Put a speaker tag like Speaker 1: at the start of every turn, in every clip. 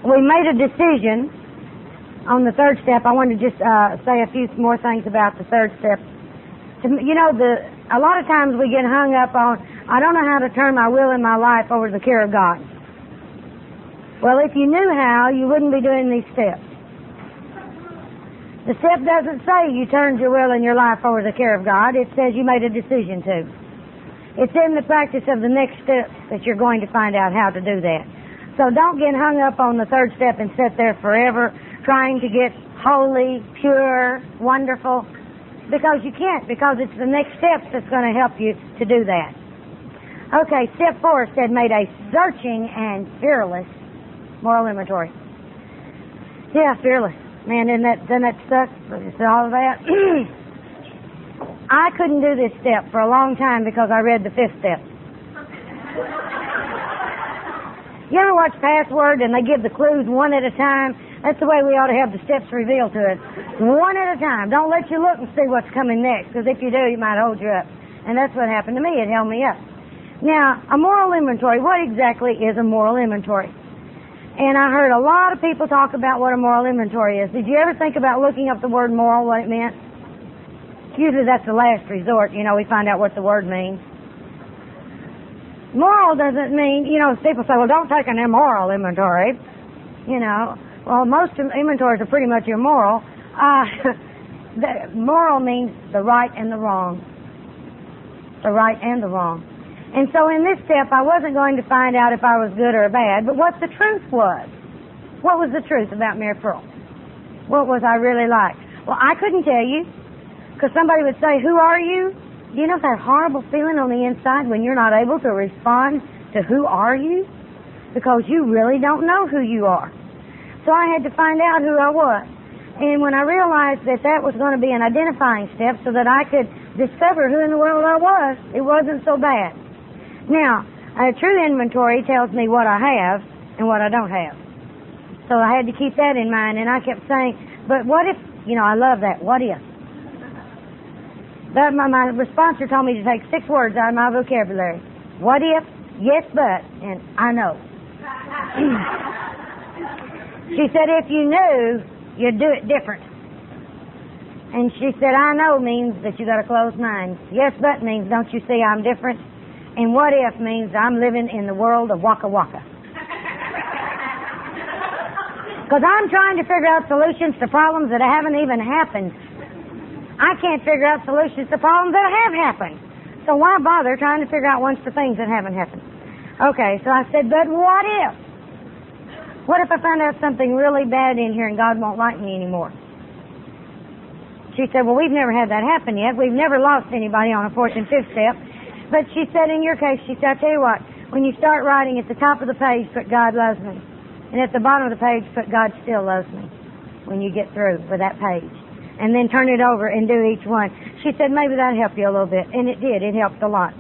Speaker 1: we made a decision on the third step. I want to just say a few more things about the third step. A lot of times we get hung up on, I don't know how to turn my will and my life over to the care of God. Well, if you knew how, you wouldn't be doing these steps. The step doesn't say you turned your will and your life over to the care of God. It says you made a decision to. It's in the practice of the next steps that you're going to find out how to do that. So don't get hung up on the third step and sit there forever trying to get holy, pure, wonderful, because you can't, because it's the next steps that's going to help you to do that. Okay, step 4 said made a searching and fearless moral inventory. Yeah, fearless. Man, isn't that stuck? It's all of that. I couldn't do this step for a long time because I read the 5th step. You ever watch Password and they give the clues one at a time? That's the way we ought to have the steps revealed to us. One at a time. Don't let you look and see what's coming next, because if you do, it might hold you up. And that's what happened to me. It held me up. Now, a moral inventory. What exactly is a moral inventory? And I heard a lot of people talk about what a moral inventory is. Did you ever think about looking up the word moral, what it meant? Usually that's the last resort. We find out what the word means. Moral doesn't mean, people say, well, don't take an immoral inventory. Well, most inventories are pretty much immoral. Moral means the right and the wrong. The right and the wrong. And so in this step, I wasn't going to find out if I was good or bad, but what the truth was. What was the truth about Mary Pearl? What was I really like? Well, I couldn't tell you, because somebody would say, who are you? Do you know that horrible feeling on the inside when you're not able to respond to who are you? Because you really don't know who you are. So I had to find out who I was. And when I realized that that was going to be an identifying step so that I could discover who in the world I was, it wasn't so bad. Now, a true inventory tells me what I have and what I don't have. So I had to keep that in mind, and I kept saying, but what if, I love that, what if? But my sponsor told me to take 6 words out of my vocabulary. What if, yes but, and I know. She said, if you knew, you'd do it different. And she said, I know means that you got a closed mind. Yes but means, don't you see I'm different? And what if means I'm living in the world of waka waka. Because I'm trying to figure out solutions to problems that haven't even happened. I can't figure out solutions to problems that have happened. So why bother trying to figure out ones for things that haven't happened? Okay, so I said, but what if? What if I found out something really bad in here and God won't like me anymore? She said, well, we've never had that happen yet. We've never lost anybody on a 4th and 5th step. But she said, in your case, she said, I tell you what, when you start writing at the top of the page, put God loves me. And at the bottom of the page, put God still loves me when you get through with that page. And then turn it over and do each one. She said, maybe that'd help you a little bit. And it did. It helped a lot.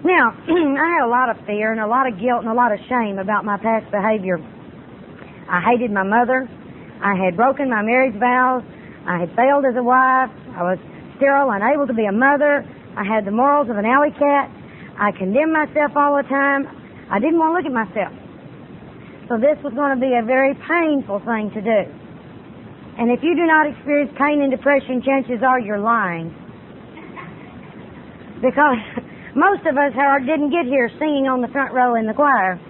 Speaker 1: Now, I had a lot of fear and a lot of guilt and a lot of shame about my past behavior. I hated my mother. I had broken my marriage vows. I had failed as a wife. I was sterile, unable to be a mother. I had the morals of an alley cat. I condemned myself all the time. I didn't want to look at myself. So this was going to be a very painful thing to do. And if you do not experience pain and depression, chances are you're lying. Because most of us didn't get here singing on the front row in the choir.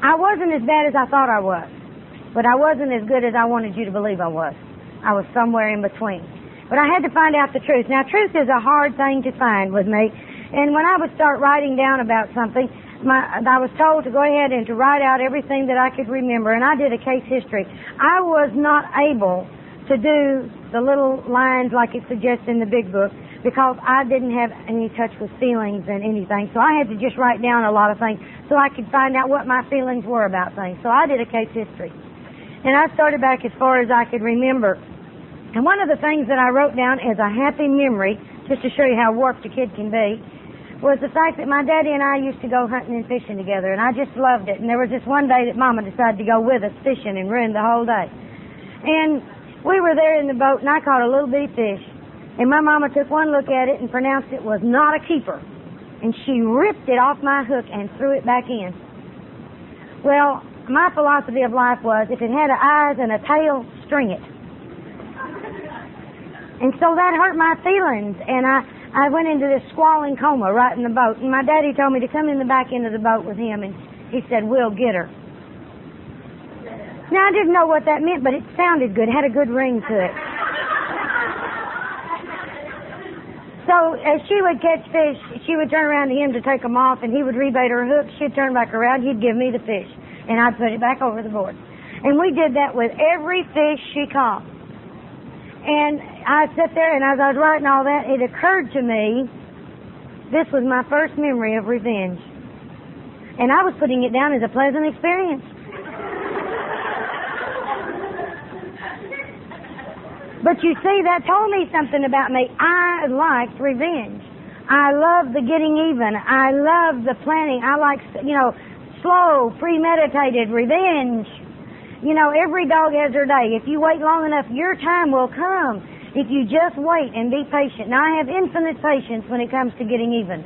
Speaker 1: I wasn't as bad as I thought I was. But I wasn't as good as I wanted you to believe I was. I was somewhere in between. But I had to find out the truth. Now, truth is a hard thing to find with me. And when I would start writing down about something, I was told to go ahead and to write out everything that I could remember. And I did a case history. I was not able to do the little lines like it suggests in the big book because I didn't have any touch with feelings and anything. So I had to just write down a lot of things so I could find out what my feelings were about things. So I did a case history. And I started back as far as I could remember. And one of the things that I wrote down as a happy memory, just to show you how warped a kid can be, was the fact that my daddy and I used to go hunting and fishing together, and I just loved it. And there was just one day that Mama decided to go with us fishing and ruined the whole day. And we were there in the boat, and I caught a little bitty fish. And my Mama took one look at it and pronounced it was not a keeper. and she ripped it off my hook and threw it back in. Well, my philosophy of life was, if it had eyes and a tail, string it. And so that hurt my feelings, and I went into this squalling coma right in the boat, and my daddy told me to come in the back end of the boat with him, and he said, "We'll get her." Now, I didn't know what that meant, but it sounded good, had a good ring to it. So as she would catch fish, she would turn around to him to take them off, and he would rebait her hook. She'd turn back around, he'd give me the fish, and I'd put it back over the board. And we did that with every fish she caught. And I sat there, and as I was writing all that, it occurred to me, this was my first memory of revenge. And I was putting it down as a pleasant experience. But you see, that told me something about me. I liked revenge. I loved the getting even. I loved the planning. I liked, slow, premeditated revenge. Every dog has her day. If you wait long enough, your time will come. If you just wait and be patient. Now, I have infinite patience when it comes to getting even.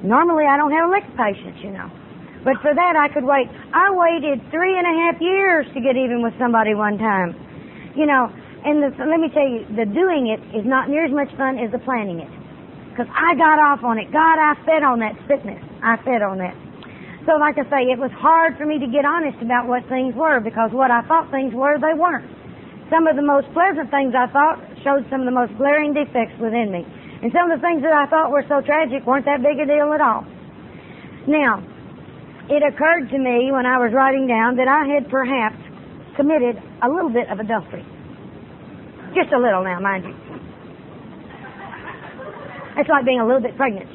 Speaker 1: Normally, I don't have a lick of patience, But for that, I could wait. I waited 3.5 years to get even with somebody one time. And let me tell you, the doing it is not near as much fun as the planning it. Because I got off on it. God, I fed on that sickness. I fed on that. So like I say, it was hard for me to get honest about what things were, because what I thought things were, they weren't. Some of the most pleasant things I thought showed some of the most glaring defects within me. And some of the things that I thought were so tragic weren't that big a deal at all. Now, it occurred to me when I was writing down that I had perhaps committed a little bit of adultery. Just a little now, mind you. It's like being a little bit pregnant,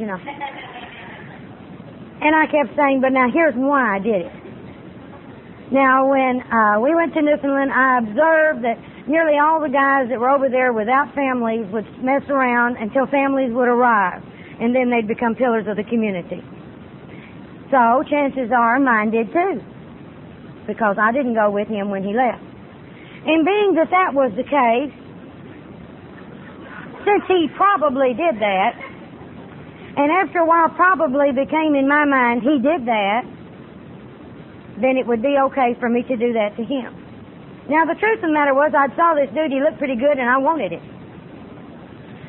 Speaker 1: And I kept saying, but now here's why I did it. Now, when we went to Newfoundland, I observed that nearly all the guys that were over there without families would mess around until families would arrive, and then they'd become pillars of the community. So, chances are mine did too, because I didn't go with him when he left. And being that that was the case, since he probably did that, and after a while probably became in my mind he did that, then it would be okay for me to do that to him. Now the truth of the matter was, I saw this dude, he looked pretty good, and I wanted it.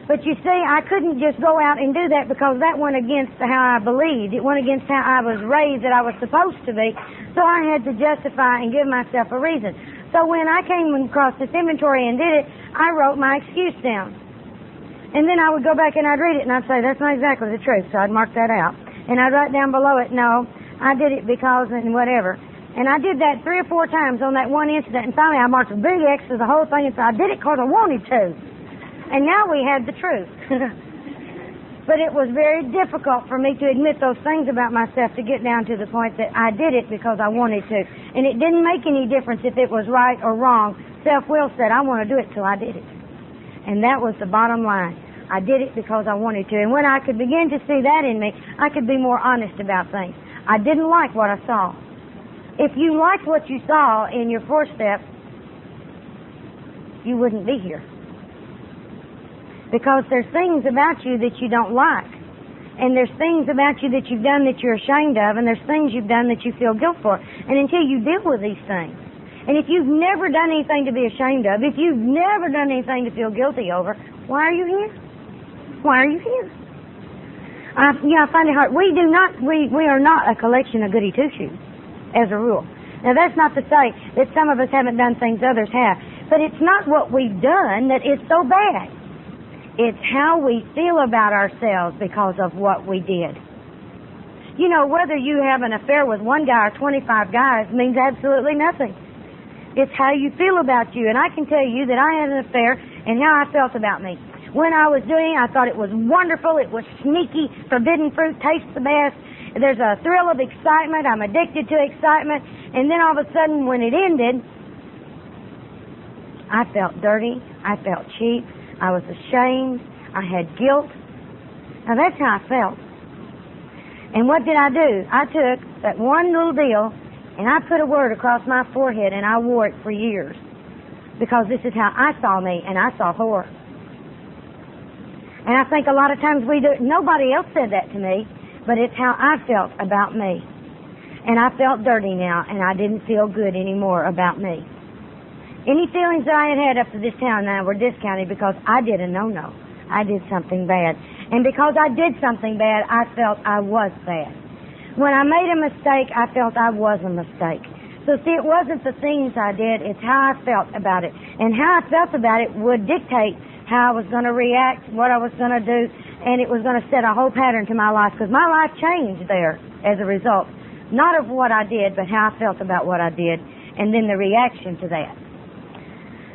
Speaker 1: But you see, I couldn't just go out and do that, because that went against how I believed. It went against how I was raised that I was supposed to be. So I had to justify and give myself a reason. So when I came across this inventory and did it, I wrote my excuse down. And then I would go back and I'd read it, and I'd say, that's not exactly the truth, so I'd mark that out. And I'd write down below it, no, I did it because and whatever. And I did that 3 or 4 times on that one incident, and finally I marked a big X for the whole thing, and said, I did it because I wanted to. And now we had the truth. But it was very difficult for me to admit those things about myself, to get down to the point that I did it because I wanted to. And it didn't make any difference if it was right or wrong. Self-will said, I want to do it till I did it. And that was the bottom line. I did it because I wanted to. And when I could begin to see that in me, I could be more honest about things. I didn't like what I saw. If you liked what you saw in your 4th step, you wouldn't be here. Because there's things about you that you don't like. And there's things about you that you've done that you're ashamed of, and there's things you've done that you feel guilt for. And until you deal with these things, and if you've never done anything to be ashamed of, if you've never done anything to feel guilty over, why are you here? Why are you here? I find it hard. We are not a collection of goody two-shoes, as a rule. Now, that's not to say that some of us haven't done things others have, but it's not what we've done that is so bad. It's how we feel about ourselves because of what we did. Whether you have an affair with one guy or 25 guys means absolutely nothing. It's how you feel about you. And I can tell you that I had an affair and how I felt about me. When I was doing it, I thought it was wonderful. It was sneaky. Forbidden fruit tastes the best. There's a thrill of excitement. I'm addicted to excitement. And then all of a sudden, when it ended, I felt dirty. I felt cheap. I was ashamed. I had guilt. Now, that's how I felt. And what did I do? I took that one little deal and I put a word across my forehead, and I wore it for years. Because this is how I saw me, and I saw horror. And I think a lot of times we do. Nobody else said that to me, but it's how I felt about me. And I felt dirty now, and I didn't feel good anymore about me. Any feelings that I had had up to this time now were discounted because I did a no-no. I did something bad. And because I did something bad, I felt I was bad. When I made a mistake, I felt I was a mistake. So see, it wasn't the things I did, it's how I felt about it. And how I felt about it would dictate how I was going to react, what I was going to do, and it was going to set a whole pattern to my life, because my life changed there as a result. Not of what I did, but how I felt about what I did, and then the reaction to that.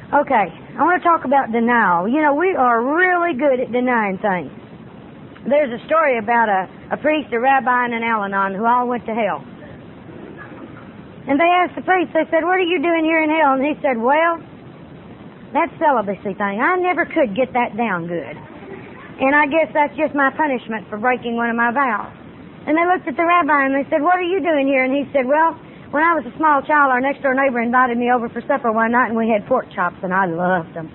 Speaker 1: Okay, I want to talk about denial. You know, we are really good at denying things. There's a story about a priest, a rabbi, and an Al-Anon who all went to hell. And they asked the priest, they said, "What are you doing here in hell?" And he said, "Well, that celibacy thing, I never could get that down good. And I guess that's just my punishment for breaking one of my vows." And they looked at the rabbi and they said, "What are you doing here?" And he said, "Well, when I was a small child, our next door neighbor invited me over for supper one night, and we had pork chops, and I loved them.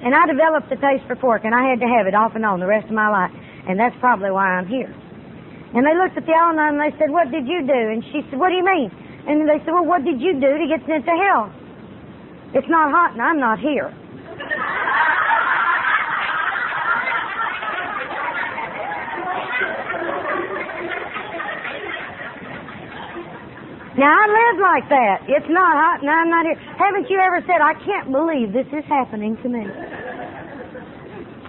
Speaker 1: And I developed a taste for pork, and I had to have it off and on the rest of my life, and that's probably why I'm here." And they looked at the Al-Anon and they said, "What did you do?" And she said, "What do you mean?" And they said, "Well, what did you do to get sent to hell? It's not hot and I'm not here." Now, I live like that. It's not hot and I'm not here. Haven't you ever said, "I can't believe this is happening to me.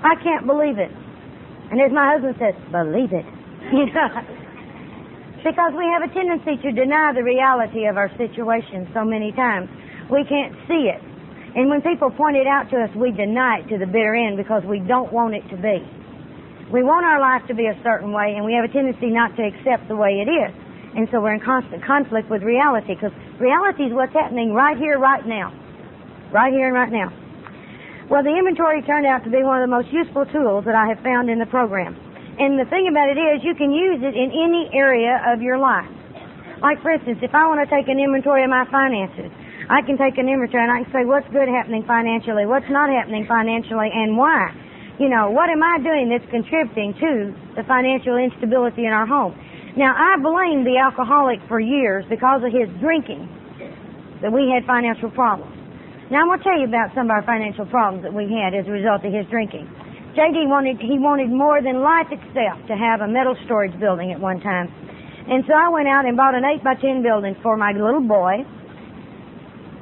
Speaker 1: I can't believe it." And as my husband says, believe it. Because we have a tendency to deny the reality of our situation so many times. We can't see it. And when people point it out to us, we deny it to the bitter end because we don't want it to be. We want our life to be a certain way, and we have a tendency not to accept the way it is. And so we're in constant conflict with reality, because reality is what's happening right here, right now. Right here and right now. Well, the inventory turned out to be one of the most useful tools that I have found in the program. And the thing about it is, you can use it in any area of your life. Like, for instance, if I want to take an inventory of my finances, I can take an inventory and I can say what's good happening financially, what's not happening financially, and why. You know, what am I doing that's contributing to the financial instability in our home? Now, I blamed the alcoholic for years because of his drinking, that we had financial problems. Now, I'm going to tell you about some of our financial problems that we had as a result of his drinking. J.D. wanted more than life itself to have a metal storage building at one time. And so I went out and bought an 8x10 building for my little boy.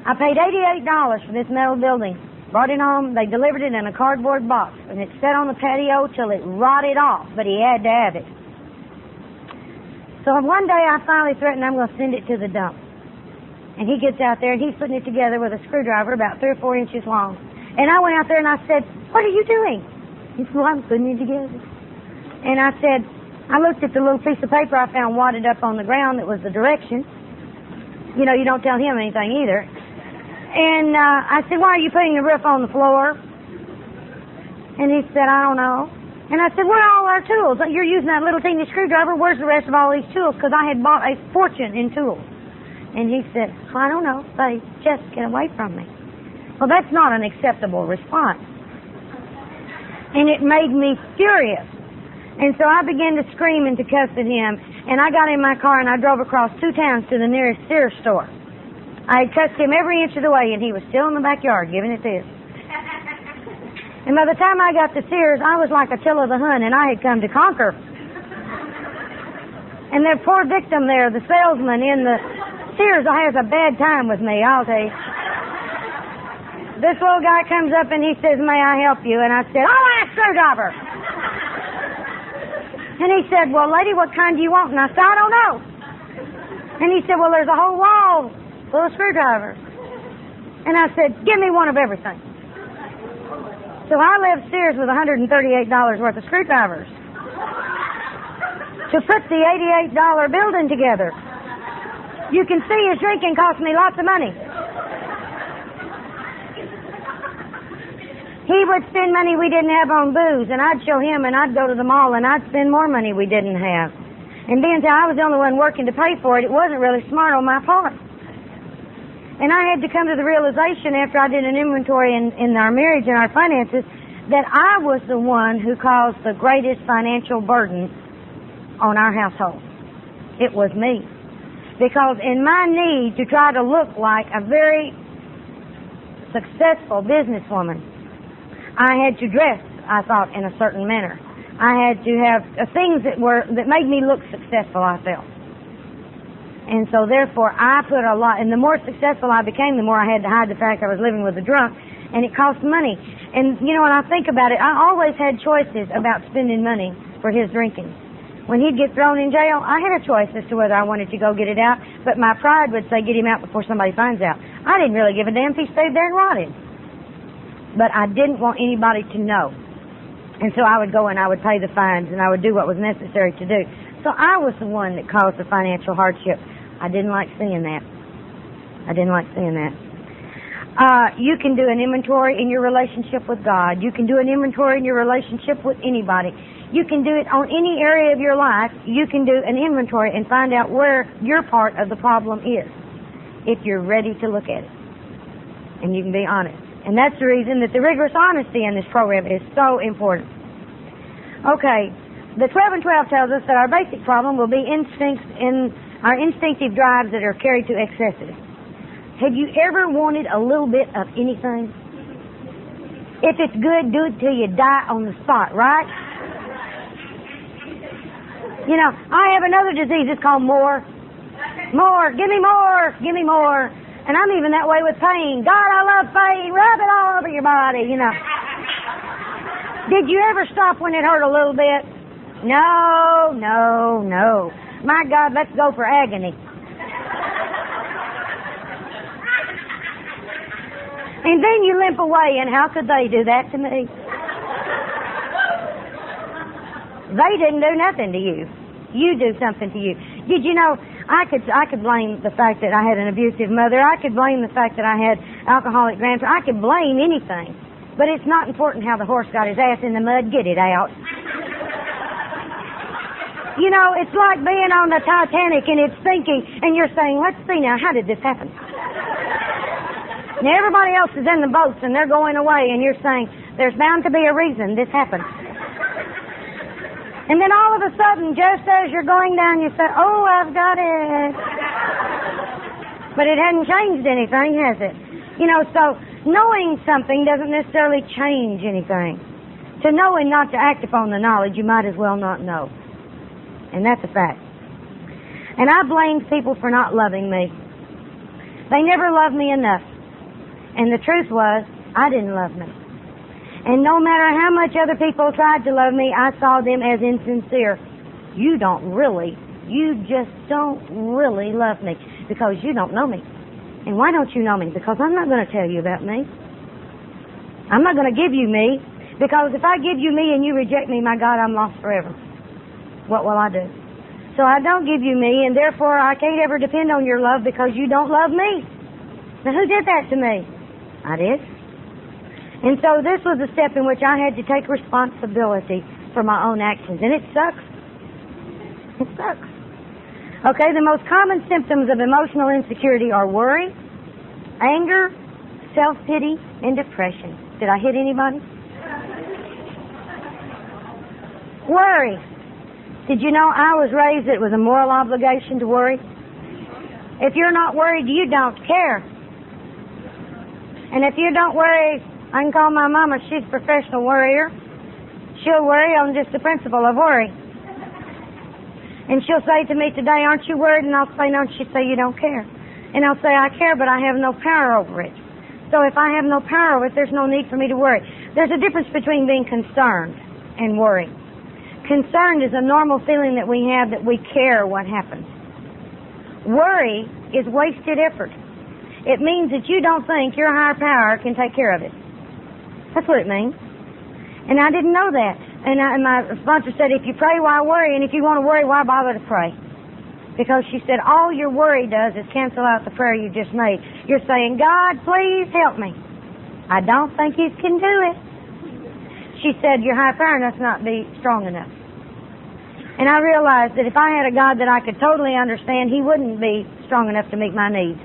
Speaker 1: I paid $88 for this metal building. Brought it home. They delivered it in a cardboard box. And it sat on the patio till it rotted off, but he had to have it. So one day I finally threatened I'm going to send it to the dump. And he gets out there and he's putting it together with a screwdriver about 3 or 4 inches long. And I went out there and I said, "What are you doing?" He said, "Well, I'm putting it together." And I said, I looked at the little piece of paper I found wadded up on the ground that was the directions. You know, you don't tell him anything either. And I said, "Why are you putting the roof on the floor?" And he said, "I don't know." And I said, "Where are all our tools? You're using that little teeny screwdriver. Where's the rest of all these tools?" Because I had bought a fortune in tools. And he said, "I don't know. They just get away from me." Well, that's not an acceptable response. And it made me furious. And so I began to scream and to cuss at him. And I got in my car and I drove across 2 towns to the nearest Sears store. I had cussed him every inch of the way, and he was still in the backyard giving it this. And by the time I got to Sears, I was like Attila the Hun, and I had come to conquer. And their poor victim there, the salesman in the Sears, has a bad time with me, I'll tell you. This little guy comes up and he says, "May I help you?" And I said, "Oh, a screwdriver." And he said, "Well, lady, what kind do you want?" And I said, "I don't know." And he said, "Well, there's a whole wall full of screwdrivers." And I said, "Give me one of everything." So I left Sears with $138 worth of screwdrivers to put the $88 building together. You can see his drinking cost me lots of money. He would spend money we didn't have on booze, and I'd show him, and I'd go to the mall, and I'd spend more money we didn't have. And being that I was the only one working to pay for it, it wasn't really smart on my part. And I had to come to the realization after I did an inventory in our marriage and our finances that I was the one who caused the greatest financial burden on our household. It was me. Because in my need to try to look like a very successful businesswoman, I had to dress, I thought, in a certain manner. I had to have things that made me look successful, I felt. And so therefore I put a lot, and the more successful I became, the more I had to hide the fact I was living with a drunk, and it cost money. And you know, when I think about it, I always had choices about spending money for his drinking. When he'd get thrown in jail, I had a choice as to whether I wanted to go get it out, but my pride would say, get him out before somebody finds out. I didn't really give a damn if he stayed there and rotted. But I didn't want anybody to know. And so I would go and I would pay the fines and I would do what was necessary to do. So I was the one that caused the financial hardship. I didn't like seeing that. I didn't like seeing that. You can do an inventory in your relationship with God. You can do an inventory in your relationship with anybody. You can do it on any area of your life. You can do an inventory and find out where your part of the problem is, if you're ready to look at it. And you can be honest. And that's the reason that the rigorous honesty in this program is so important. Okay, the 12 and 12 tells us that our basic problem will be instincts in our instinctive drives that are carried to excesses. Have you ever wanted a little bit of anything? If it's good, do it till you die on the spot, right? You know, I have another disease, it's called more. More, give me more, give me more. And I'm even that way with pain. God, I love pain, rub it all over your body, you know. Did you ever stop when it hurt a little bit? No, no, no. My God, let's go for agony. And then you limp away, and how could they do that to me? They didn't do nothing to you. You do something to you. Did you know, I could blame the fact that I had an abusive mother. I could blame the fact that I had alcoholic grandparents. I could blame anything. But it's not important how the horse got his ass in the mud. Get it out. You know, it's like being on the Titanic and it's sinking, and you're saying, let's see now, how did this happen? Now everybody else is in the boats and they're going away, and you're saying, there's bound to be a reason this happened. And then all of a sudden, just as you're going down, you say, oh, I've got it. But it hadn't changed anything, has it? You know, so knowing something doesn't necessarily change anything. To know and not to act upon the knowledge, you might as well not know. And that's a fact. And I blamed people for not loving me. They never loved me enough. And the truth was, I didn't love me. And no matter how much other people tried to love me, I saw them as insincere. You just don't really love me because you don't know me. And why don't you know me? Because I'm not going to tell you about me. I'm not going to give you me, because if I give you me and you reject me, my God, I'm lost forever. What will I do? So I don't give you me, and therefore I can't ever depend on your love because you don't love me. Now who did that to me? I did. And so this was a step in which I had to take responsibility for my own actions. And it sucks. It sucks. Okay, the most common symptoms of emotional insecurity are worry, anger, self-pity, and depression. Did I hit anybody? Worry. Did you know I was raised that it was a moral obligation to worry? If you're not worried, you don't care. And if you don't worry, I can call my mama. She's a professional worrier. She'll worry on just the principle of worry. And she'll say to me today, aren't you worried? And I'll say no. And she'll say, you don't care. And I'll say, I care, but I have no power over it. So if I have no power over it, there's no need for me to worry. There's a difference between being concerned and worry. Concerned is a normal feeling that we have that we care what happens. Worry is wasted effort. It means that you don't think your higher power can take care of it. That's what it means. And I didn't know that. And my sponsor said, if you pray, why worry? And if you want to worry, why bother to pray? Because she said, all your worry does is cancel out the prayer you just made. You're saying, God, please help me. I don't think you can do it. She said, your higher power must not be strong enough. And I realized that if I had a God that I could totally understand, He wouldn't be strong enough to meet my needs.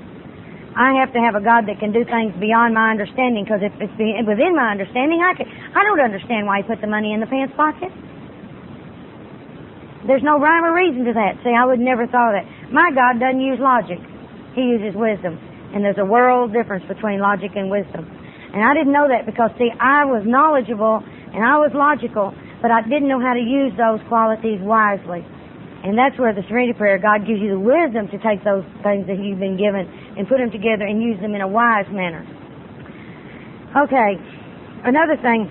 Speaker 1: I have to have a God that can do things beyond my understanding, because if it's within my understanding, I don't understand why He put the money in the pants pocket. There's no rhyme or reason to that. See, I would never thought of that. My God doesn't use logic. He uses wisdom. And there's a world difference between logic and wisdom. And I didn't know that because, see, I was knowledgeable and I was logical, but I didn't know how to use those qualities wisely. And that's where the Serenity Prayer, God gives you the wisdom to take those things that you've been given and put them together and use them in a wise manner. Okay, another thing,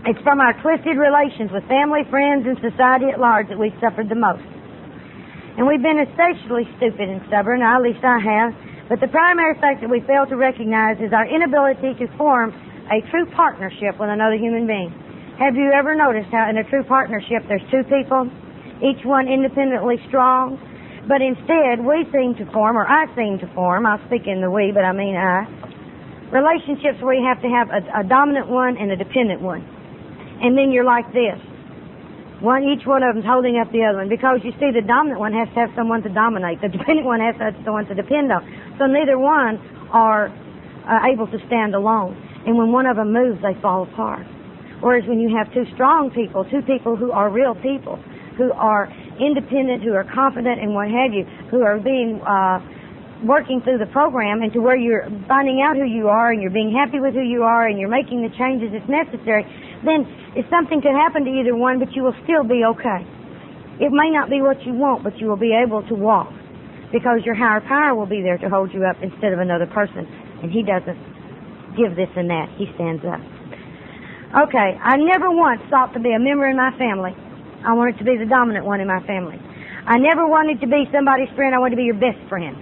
Speaker 1: it's from our twisted relations with family, friends, and society at large that we've suffered the most. And we've been especially stupid and stubborn, at least I have, but the primary fact that we fail to recognize is our inability to form a true partnership with another human being. Have you ever noticed how in a true partnership there's two people, each one independently strong, but instead we seem to form, or I seem to form, I'll speak in the we, but I mean I, relationships where you have to have a dominant one and a dependent one. And then you're like this. Each one of them's holding up the other one, because you see the dominant one has to have someone to dominate. The dependent one has to have someone to depend on. So neither one are able to stand alone. And when one of them moves, they fall apart. Whereas when you have two strong people, two people who are real people, who are independent, who are confident and what have you, who are being working through the program and to where you're finding out who you are and you're being happy with who you are and you're making the changes that's necessary, then if something could happen to either one, but you will still be okay. It may not be what you want, but you will be able to walk, because your higher power will be there to hold you up instead of another person. And He doesn't give this and that. He stands up. Okay, I never once sought to be a member in my family. I wanted to be the dominant one in my family. I never wanted to be somebody's friend. I wanted to be your best friend.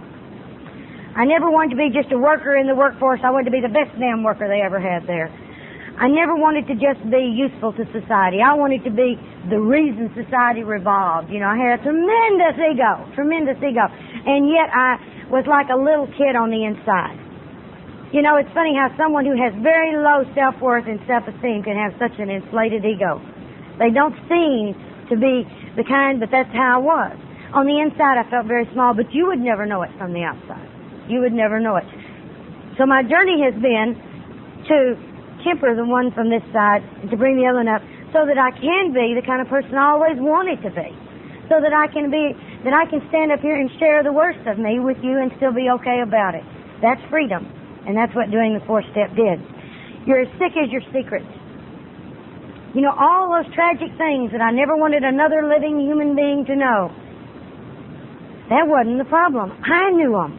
Speaker 1: I never wanted to be just a worker in the workforce. I wanted to be the best damn worker they ever had there. I never wanted to just be useful to society. I wanted to be the reason society revolved. You know, I had a tremendous ego. And yet I was like a little kid on the inside. You know, it's funny how someone who has very low self-worth and self-esteem can have such an inflated ego. They don't seem to be the kind, but that's how I was. On the inside, I felt very small, but you would never know it from the outside. You would never know it. So my journey has been to temper the one from this side and to bring the other one up so that I can be the kind of person I always wanted to be. So that I can stand up here and share the worst of me with you and still be okay about it. That's freedom. And that's what doing the fourth step did. You're as sick as your secrets. You know, all those tragic things that I never wanted another living human being to know, that wasn't the problem. I knew them.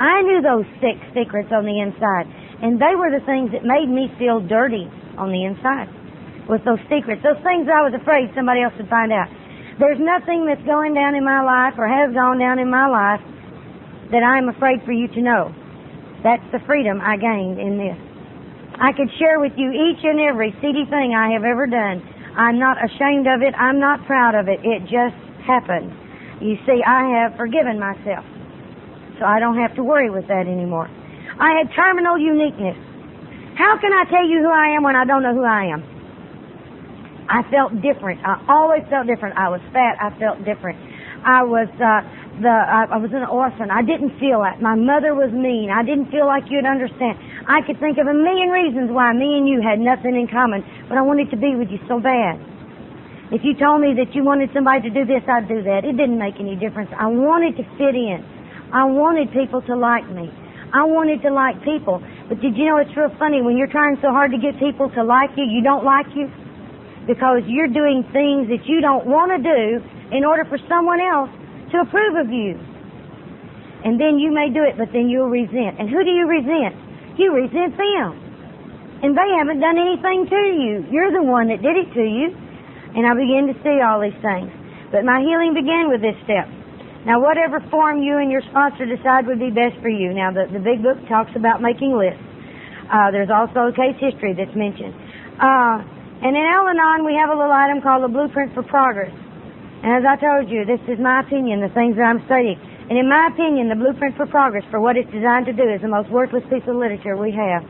Speaker 1: I knew those sick secrets on the inside. And they were the things that made me feel dirty on the inside. With those secrets. Those things I was afraid somebody else would find out. There's nothing that's going down in my life or has gone down in my life that I'm afraid for you to know. That's the freedom I gained in this. I could share with you each and every seedy thing I have ever done. I'm not ashamed of it. I'm not proud of it. It just happened. You see, I have forgiven myself. So I don't have to worry with that anymore. I had terminal uniqueness. How can I tell you who I am when I don't know who I am? I felt different. I always felt different. I was fat. I felt different. I was an orphan. I didn't feel that. My mother was mean. I didn't feel like you'd understand. I could think of a million reasons why me and you had nothing in common, but I wanted to be with you so bad. If you told me that you wanted somebody to do this, I'd do that. It didn't make any difference. I wanted to fit in. I wanted people to like me. I wanted to like people. But did you know it's real funny when you're trying so hard to get people to like you, you don't like you? Because you're doing things that you don't want to do in order for someone else to approve of you. And then you may do it, but then you'll resent. And who do you resent? You resent them. And they haven't done anything to you. You're the one that did it to you. And I began to see all these things. But my healing began with this step. Now, whatever form you and your sponsor decide would be best for you. Now, the big book talks about making lists. There's also a case history that's mentioned. And in Al-Anon, we have a little item called the Blueprint for Progress. And as I told you, this is my opinion, the things that I'm studying. And in my opinion, the Blueprint for Progress, for what it's designed to do, is the most worthless piece of literature we have.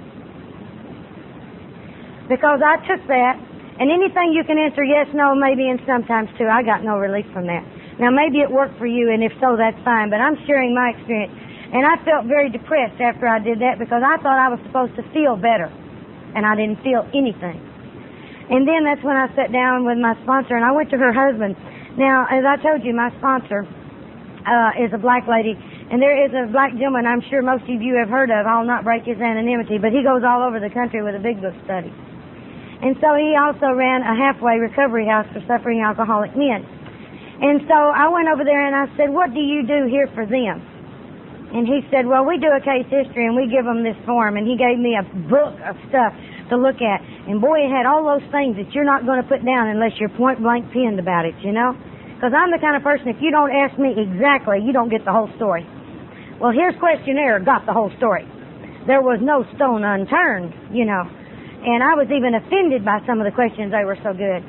Speaker 1: Because I took that, and anything you can answer yes, no, maybe, and sometimes too, I got no relief from that. Now, maybe it worked for you, and if so, that's fine, but I'm sharing my experience. And I felt very depressed after I did that because I thought I was supposed to feel better. And I didn't feel anything. And then that's when I sat down with my sponsor and I went to her husband. Now, as I told you, my sponsor is a black lady. And there is a black gentleman I'm sure most of you have heard of. I'll not break his anonymity, but he goes all over the country with a big book study. And so he also ran a halfway recovery house for suffering alcoholic men. And so I went over there and I said, what do you do here for them? And he said, well, we do a case history and we give them this form. And he gave me a book of stuff to look at. And boy, it had all those things that you're not going to put down unless you're point blank pinned about it, you know? Because I'm the kind of person, if you don't ask me exactly, you don't get the whole story. Well, here's questionnaire, got the whole story. There was no stone unturned, you know. And I was even offended by some of the questions. They were so good.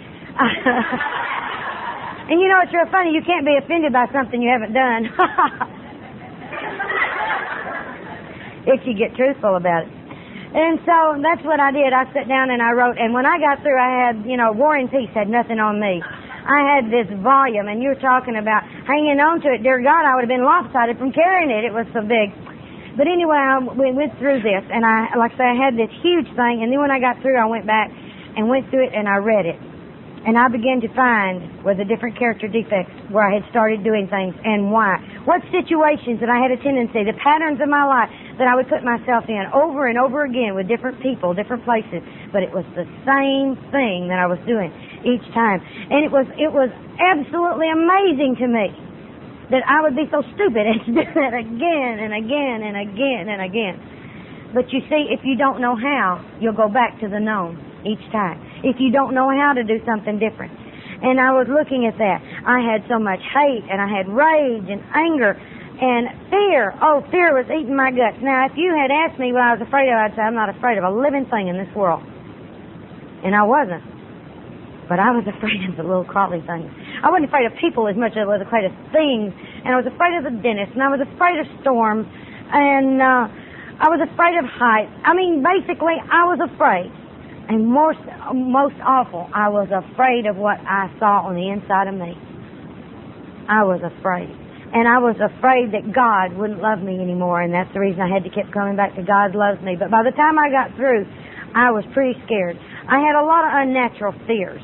Speaker 1: And you know, it's real funny. You can't be offended by something you haven't done. If you get truthful about it. And so that's what I did. I sat down and I wrote. And when I got through, I had, you know, War and Peace had nothing on me. I had this volume, and you were talking about hanging on to it. Dear God, I would have been lopsided from carrying it. It was so big. But anyway, we went through this, and like I say, I had this huge thing. And then when I got through, I went back and went through it, and I read it. And I began to find where the different character defects, where I had started doing things and why. What situations that I had a tendency, the patterns of my life that I would put myself in over and over again with different people, different places. But it was the same thing that I was doing each time. And it was absolutely amazing to me that I would be so stupid and do that again and again and again and again. But you see, if you don't know how, you'll go back to the known each time. If you don't know how to do something different. And I was looking at that. I had so much hate, and I had rage and anger and fear. Oh, fear was eating my guts. Now, if you had asked me what I was afraid of, I'd say I'm not afraid of a living thing in this world. And I wasn't. But I was afraid of the little crawly things. I wasn't afraid of people as much as I was afraid of things. And I was afraid of the dentist, and I was afraid of storms, and I was afraid of heights. I mean, basically, I was afraid. And most awful, I was afraid of what I saw on the inside of me. I was afraid. And I was afraid that God wouldn't love me anymore, and that's the reason I had to keep coming back to God loves me. But by the time I got through, I was pretty scared. I had a lot of unnatural fears.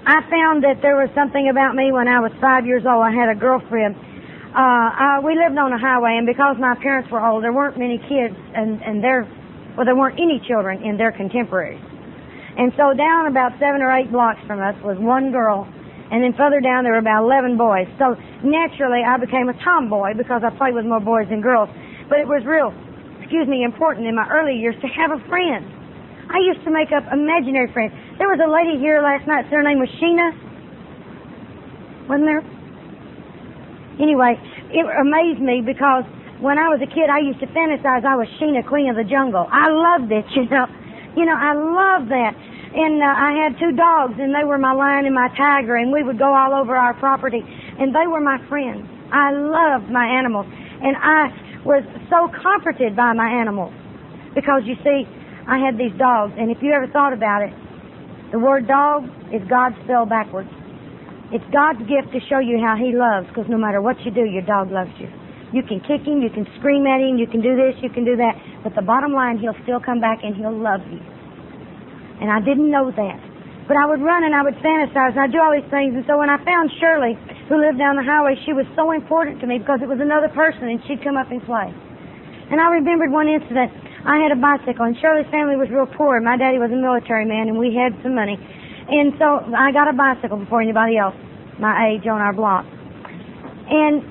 Speaker 1: I found that there was something about me when I was 5 years old. I had a girlfriend. We lived on a highway, and because my parents were old, there weren't many kids, there weren't any children in their contemporaries. And so down about 7 or 8 blocks from us was one girl, and then further down there were about 11 boys. So naturally I became a tomboy because I played with more boys than girls. But it was important in my early years to have a friend. I used to make up imaginary friends. There was a lady here last night, her name was Sheena. Wasn't there? Anyway, it amazed me because when I was a kid, I used to fantasize I was Sheena, Queen of the Jungle. I loved it, you know. I loved that. And I had 2 dogs, and they were my lion and my tiger, and we would go all over our property, and they were my friends. I loved my animals, and I was so comforted by my animals because, you see, I had these dogs, and if you ever thought about it, the word dog is God spelled backwards. It's God's gift to show you how He loves, because no matter what you do, your dog loves you. You can kick him, you can scream at him, you can do this, you can do that, but the bottom line, he'll still come back and he'll love you. And I didn't know that. But I would run and I would fantasize and I'd do all these things. And so when I found Shirley, who lived down the highway, she was so important to me because it was another person and she'd come up and play. And I remembered one incident. I had a bicycle, and Shirley's family was real poor. My daddy was a military man, and we had some money. And so I got a bicycle before anybody else my age on our block. And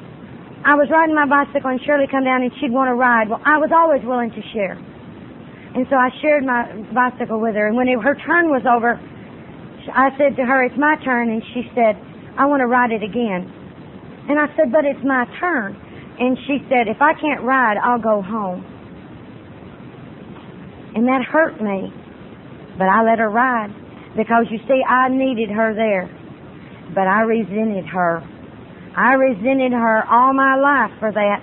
Speaker 1: I was riding my bicycle, and Shirley come down, and she'd want to ride. Well, I was always willing to share. And so I shared my bicycle with her. And when her turn was over, I said to her, it's my turn. And she said, I want to ride it again. And I said, but it's my turn. And she said, if I can't ride, I'll go home. And that hurt me. But I let her ride. Because, you see, I needed her there. But I resented her. I resented her all my life for that.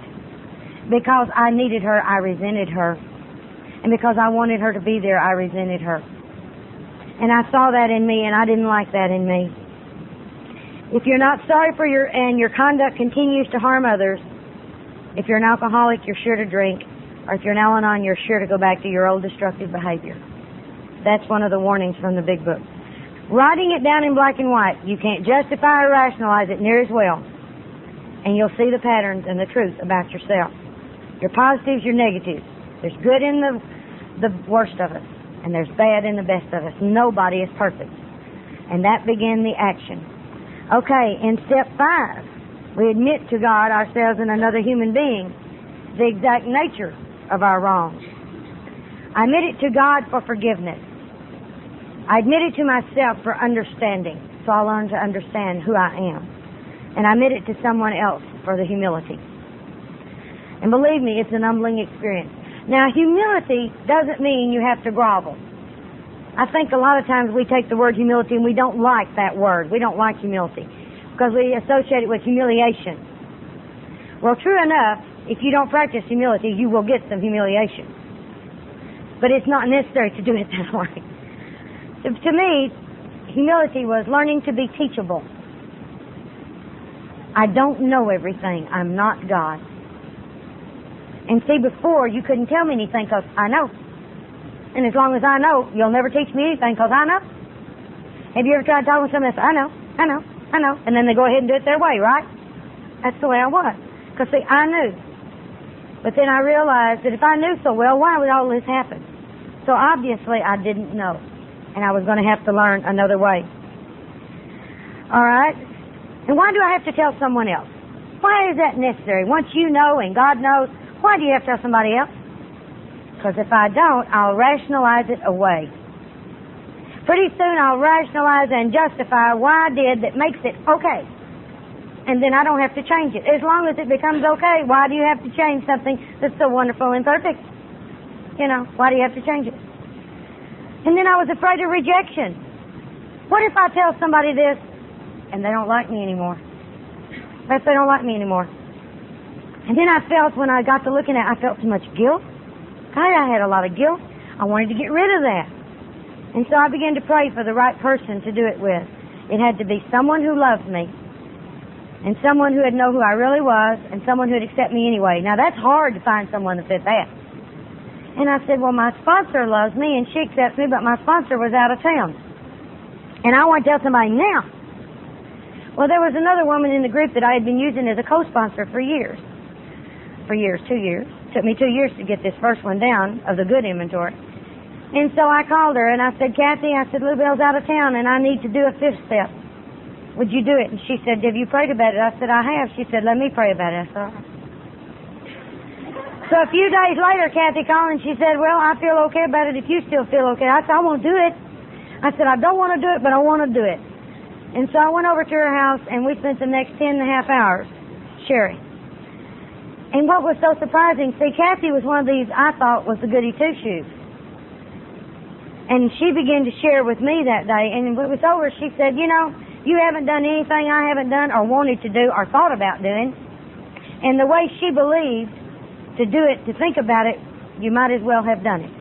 Speaker 1: Because I needed her, I resented her. And because I wanted her to be there, I resented her. And I saw that in me, and I didn't like that in me. If you're not sorry for your conduct continues to harm others, If you're an alcoholic, you're sure to drink. Or if you're an Al-Anon, you're sure to go back to your old destructive behavior. That's one of the warnings from the big book. Writing it down in black and white, you can't justify or rationalize it near as well. And you'll see the patterns and the truth about yourself. Your positives, your negatives. There's good in the worst of us. And there's bad in the best of us. Nobody is perfect. And that began the action. Okay, in step 5, we admit to God, ourselves, and another human being the exact nature of our wrongs. I admit it to God for forgiveness. I admit it to myself for understanding, so I'll learn to understand who I am. And I admit it to someone else for the humility. And believe me, it's an humbling experience. Now, humility doesn't mean you have to grovel. I think a lot of times we take the word humility and we don't like that word. We don't like humility because we associate it with humiliation. Well, true enough, if you don't practice humility, you will get some humiliation. But it's not necessary to do it that way. To me, humility was learning to be teachable. I don't know everything. I'm not God. And see, before, you couldn't tell me anything because I know. And as long as I know, you'll never teach me anything because I know. Have you ever tried talking to someone that says, I know, and then they go ahead and do it their way, right? That's the way I was. Because, see, I knew. But then I realized that if I knew so well, why would all this happen? So obviously I didn't know. And I was going to have to learn another way. All right? And why do I have to tell someone else? Why is that necessary? Once you know and God knows, why do you have to tell somebody else? Because if I don't, I'll rationalize it away. Pretty soon I'll rationalize and justify why I did that makes it okay. And then I don't have to change it. As long as it becomes okay, why do you have to change something that's so wonderful and perfect? You know, why do you have to change it? And then I was afraid of rejection. What if I tell somebody this and they don't like me anymore? What if they don't like me anymore? And then I felt, when I got to looking at it, I felt so much guilt. I had a lot of guilt. I wanted to get rid of that. And so I began to pray for the right person to do it with. It had to be someone who loved me, and someone who would know who I really was, and someone who would accept me anyway. Now, that's hard to find someone that fit that. And I said, well, my sponsor loves me, and she accepts me, but my sponsor was out of town. And I want to tell somebody now. Well, there was another woman in the group that I had been using as a co-sponsor for years. 2 years. Took me 2 years to get this first one down of the good inventory. And so I called her and I said, Kathy, I said, Lou Bell's out of town and I need to do a 5th step. Would you do it? And she said, have you prayed about it? I said, I have. She said, let me pray about it. I said, all right. So a few days later, Kathy called and she said, well, I feel okay about it if you still feel okay. I said, I won't do it. I said, I don't want to do it, but I want to do it. And so I went over to her house and we spent the next 10 and a half hours sharing. And what was so surprising, see, Kathy was one of these I thought was the goody two-shoes. And she began to share with me that day, and when it was over, she said, you know, you haven't done anything I haven't done or wanted to do or thought about doing. And the way she believed to do it, to think about it, you might as well have done it.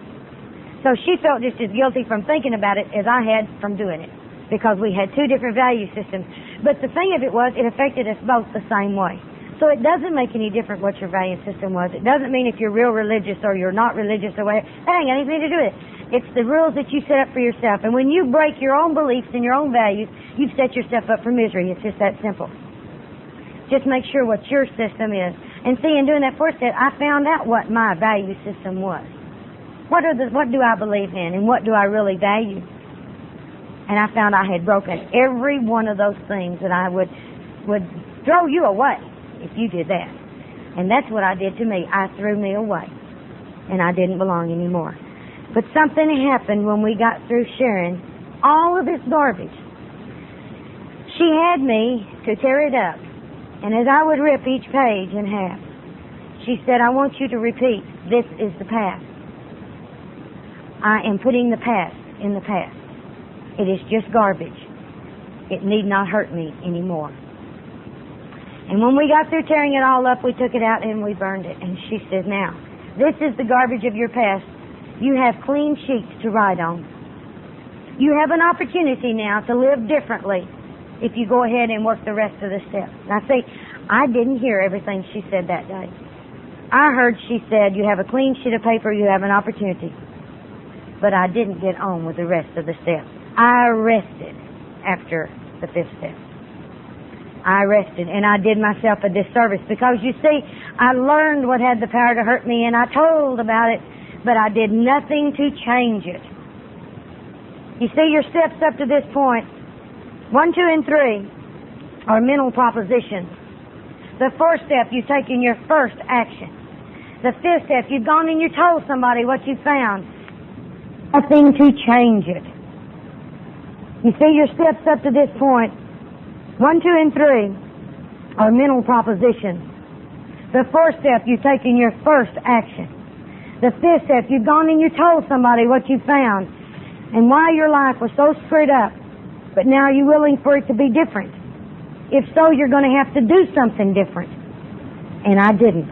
Speaker 1: So she felt just as guilty from thinking about it as I had from doing it, because we had 2 different value systems. But the thing of it was, it affected us both the same way. So it doesn't make any difference what your value system was. It doesn't mean if you're real religious or you're not religious or whatever. That ain't got anything to do with it. It's the rules that you set up for yourself. And when you break your own beliefs and your own values, you've set yourself up for misery. It's just that simple. Just make sure what your system is. And see, in doing that 4th step, I found out what my value system was. What do I believe in and what do I really value? And I found I had broken every one of those things that I would throw you away if you did that. And that's what I did to me. I threw me away. And I didn't belong anymore. But something happened when we got through sharing all of this garbage. She had me to tear it up. And as I would rip each page in half, she said, I want you to repeat, this is the past. I am putting the past in the past. It is just garbage. It need not hurt me anymore. And when we got through tearing it all up, we took it out and we burned it. And she said, now, this is the garbage of your past. You have clean sheets to write on. You have an opportunity now to live differently if you go ahead and work the rest of the steps. Now see, I didn't hear everything she said that day. I heard she said, you have a clean sheet of paper, you have an opportunity. But I didn't get on with the rest of the steps. I rested after the 5th step. I rested, and I did myself a disservice because, you see, I learned what had the power to hurt me, and I told about it, but I did nothing to change it. You see, your steps up to this point, 1, 2, and 3, are mental propositions. The 4th step, you've taken your first action. The 5th step, you've gone and you told somebody what you found. Nothing to change it. You see, your steps up to this point, 1, 2, and 3, are mental propositions. The 4th step, you've taken your first action. The 5th step, you've gone and you told somebody what you found and why your life was so screwed up. But now you're willing for it to be different. If so, you're going to have to do something different. And I didn't.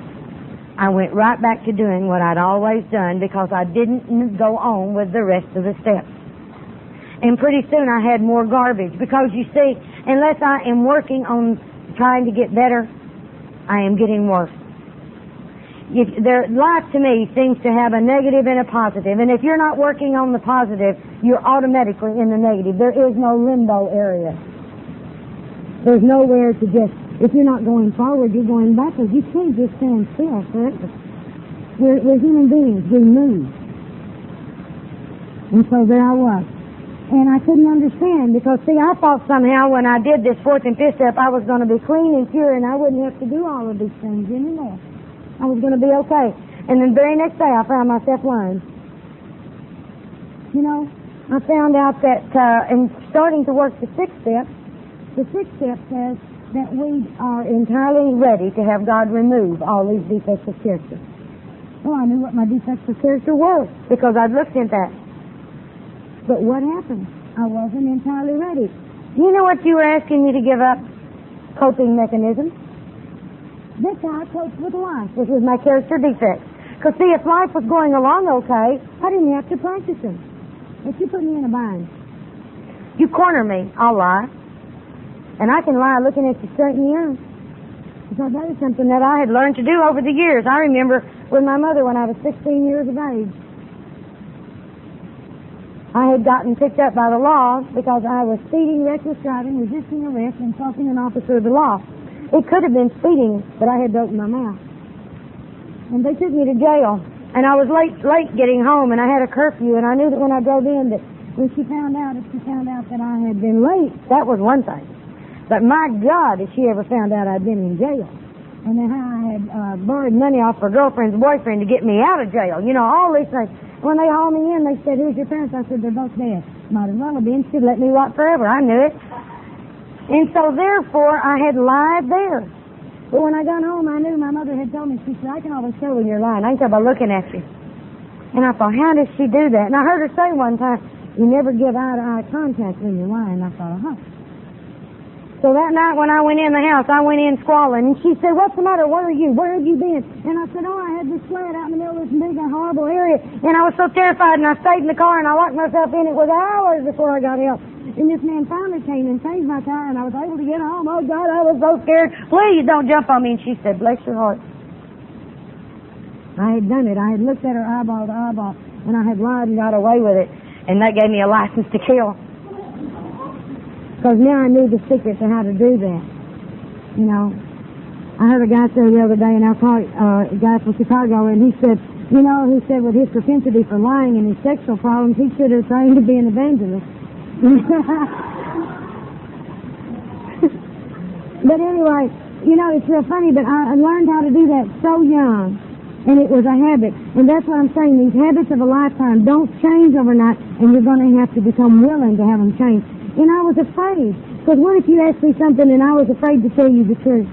Speaker 1: I went right back to doing what I'd always done because I didn't go on with the rest of the steps. And pretty soon I had more garbage because, you see, unless I am working on trying to get better, I am getting worse. Life to me seems to have a negative and a positive. And if you're not working on the positive, you're automatically in the negative. There is no limbo area. There's nowhere to just, if you're not going forward, you're going backwards. You can't just stand still forever. We're human beings. We move. And so there I was. And I couldn't understand because, see, I thought somehow when I did this 4th and 5th step, I was going to be clean and pure and I wouldn't have to do all of these things anymore. I was going to be okay. And the very next day I found myself lying. You know, I found out that in starting to work the 6th step, the 6th step says that we are entirely ready to have God remove all these defects of character. Well, I knew what my defects of character were because I'd looked at that. But what happened? I wasn't entirely ready. You know what you were asking me to give up? Coping mechanisms. That's how I coped with life, which was my character defects. Because, see, if life was going along okay, I didn't have to practice them. But you put me in a bind. You corner me, I'll lie. And I can lie looking at you straight in the eye. Because that is something that I had learned to do over the years. I remember with my mother when I was 16 years of age. I had gotten picked up by the law because I was speeding, reckless driving, resisting arrest, and insulting an officer of the law. It could have been speeding, but I had to open my mouth. And they took me to jail. And I was late getting home, and I had a curfew, and I knew that when I drove in that when she found out, if she found out that I had been late, that was one thing. But my God, if she ever found out I'd been in jail. And then how I had borrowed money off her girlfriend's boyfriend to get me out of jail. You know, all these things. When they hauled me in, they said, who's your parents? I said, they're both dead. Might as well have been. She'd let me rot forever. I knew it. And so, therefore, I had lied there. But when I got home, I knew my mother had told me, she said, I can always tell when you're lying. I can tell by looking at you. And I thought, how does she do that? And I heard her say one time, you never give eye-to-eye contact when you're lying. I thought, So that night when I went in the house, I went in squalling. And she said, what's the matter? Where are you? Where have you been? And I said, I had this flat out in the middle of this big and horrible area. And I was so terrified, and I stayed in the car, and I locked myself in. It was hours before I got help. And this man finally came and changed my tire, and I was able to get home. Oh, God, I was so scared. Please don't jump on me. And she said, bless your heart. I had done it. I had looked at her eyeball to eyeball, and I had lied and got away with it. And that gave me a license to kill. Because now I knew the secret to how to do that. You know, I heard a guy say the other day, and I called a guy from Chicago, and he said, with his propensity for lying and his sexual problems, he should have trained to be an evangelist. But anyway, it's real funny, but I learned how to do that so young, and it was a habit. And that's what I'm saying, these habits of a lifetime don't change overnight, and you're going to have to become willing to have them change. And I was afraid. Because what if you asked me something and I was afraid to tell you the truth?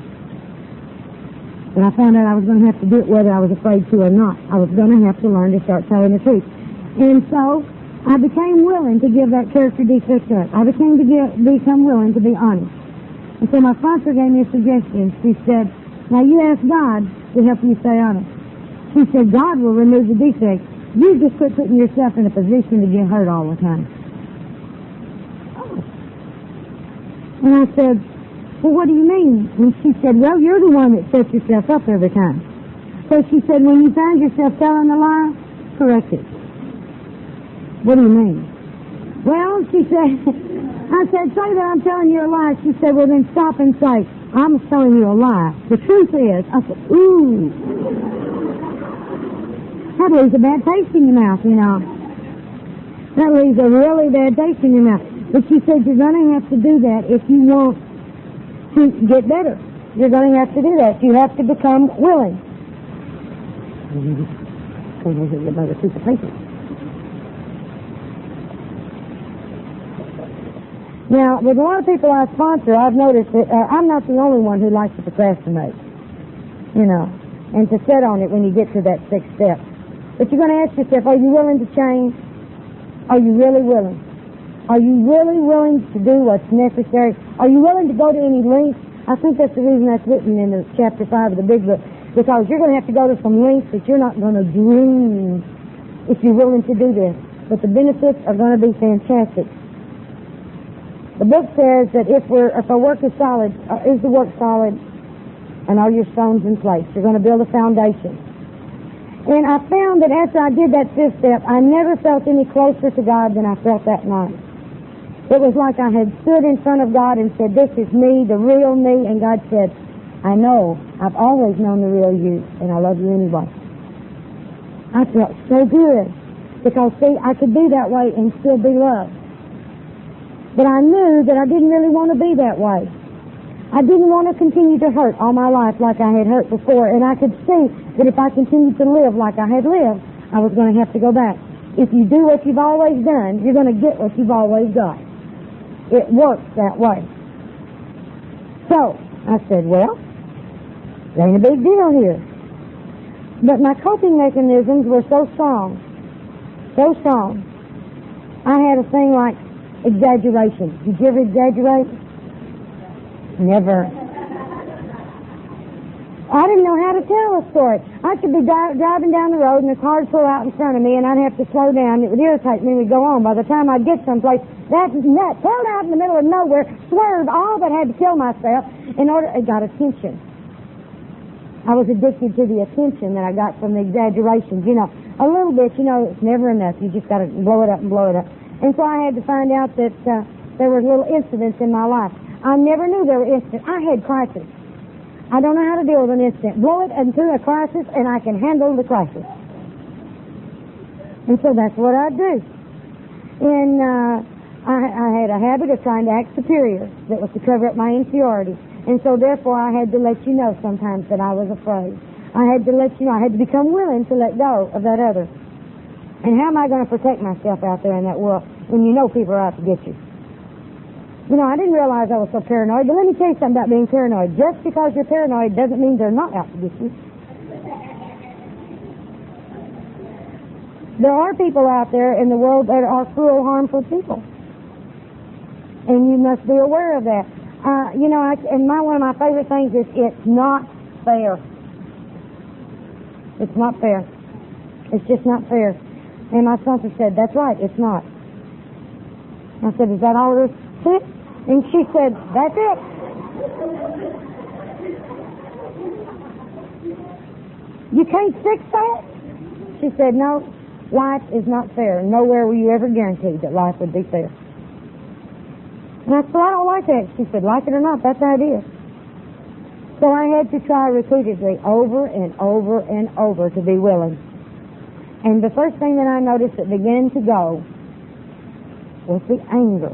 Speaker 1: But I found out I was going to have to do it whether I was afraid to or not. I was going to have to learn to start telling the truth. And so I became willing to give that character defect up. I become willing to be honest. And so my sponsor gave me a suggestion. She said, now you ask God to help you stay honest. She said, God will remove the defect. You just quit putting yourself in a position to get hurt all the time. And I said, well, what do you mean? And she said, well, you're the one that sets yourself up every time. So she said, when you find yourself telling a lie, correct it. What do you mean? Well, she said, I said, say that I'm telling you a lie. She said, well, then stop and say, I'm telling you a lie. The truth is, I said, ooh. That leaves a bad taste in your mouth, you know. That leaves a really bad taste in your mouth. But she said, you're going to have to do that if you want to get better. You're going to have to do that. You have to become willing. Another piece of paper. Now, with a lot of people I sponsor, I've noticed that I'm not the only one who likes to procrastinate, you know, and to sit on it when you get to that sixth step. But you're going to ask yourself, are you willing to change? Are you really willing? Are you really willing to do what's necessary? Are you willing to go to any lengths? I think that's the reason that's written in the chapter 5 of the big book, because you're going to have to go to some lengths that you're not going to dream if you're willing to do this. But the benefits are going to be fantastic. The book says that if our work is solid, is the work solid, and are your stones in place? You're going to build a foundation. And I found that after I did that fifth step, I never felt any closer to God than I felt that night. It was like I had stood in front of God and said, this is me, the real me, and God said, I know, I've always known the real you, and I love you anyway. I felt so good, because see, I could be that way and still be loved. But I knew that I didn't really want to be that way. I didn't want to continue to hurt all my life like I had hurt before, and I could see that if I continued to live like I had lived, I was going to have to go back. If you do what you've always done, you're going to get what you've always got. It works that way. So, I said, well, there ain't a big deal here. But my coping mechanisms were so strong. So strong. I had a thing like exaggeration. Did you ever exaggerate? Never. I didn't know how to tell a story. I could be driving down the road and a car would pull out in front of me and I'd have to slow down. It would irritate me and we'd go on. By the time I'd get someplace, that nut pulled out in the middle of nowhere, swerved all but had to kill myself in order, it got attention. I was addicted to the attention that I got from the exaggerations. You know, a little bit, you know, it's never enough. You just got to blow it up and blow it up. And so I had to find out that there were little incidents in my life. I never knew there were incidents. I had crisis. I don't know how to deal with an incident. Blow it into a crisis, and I can handle the crisis. And so that's what I do. And I had a habit of trying to act superior. That was to cover up my inferiority. And so therefore I had to let you know sometimes that I was afraid. I had to let you know. I had to become willing to let go of that other. And how am I going to protect myself out there in that world when you know people are out to get you? You know, I didn't realize I was so paranoid, but let me tell you something about being paranoid. Just because you're paranoid doesn't mean they're not out to get you. There are people out there in the world that are cruel, harmful people. And you must be aware of that. You know, one of my favorite things is it's not fair. It's not fair. It's just not fair. And my sponsor said, that's right, it's not. I said, is that all there is to it? And she said, that's it. You can't fix that? She said, no, life is not fair. Nowhere were you ever guaranteed that life would be fair. And I said, well, I don't like that. She said, like it or not, that's how it is. So I had to try repeatedly, over and over and over, to be willing. And the first thing that I noticed that began to go was the anger.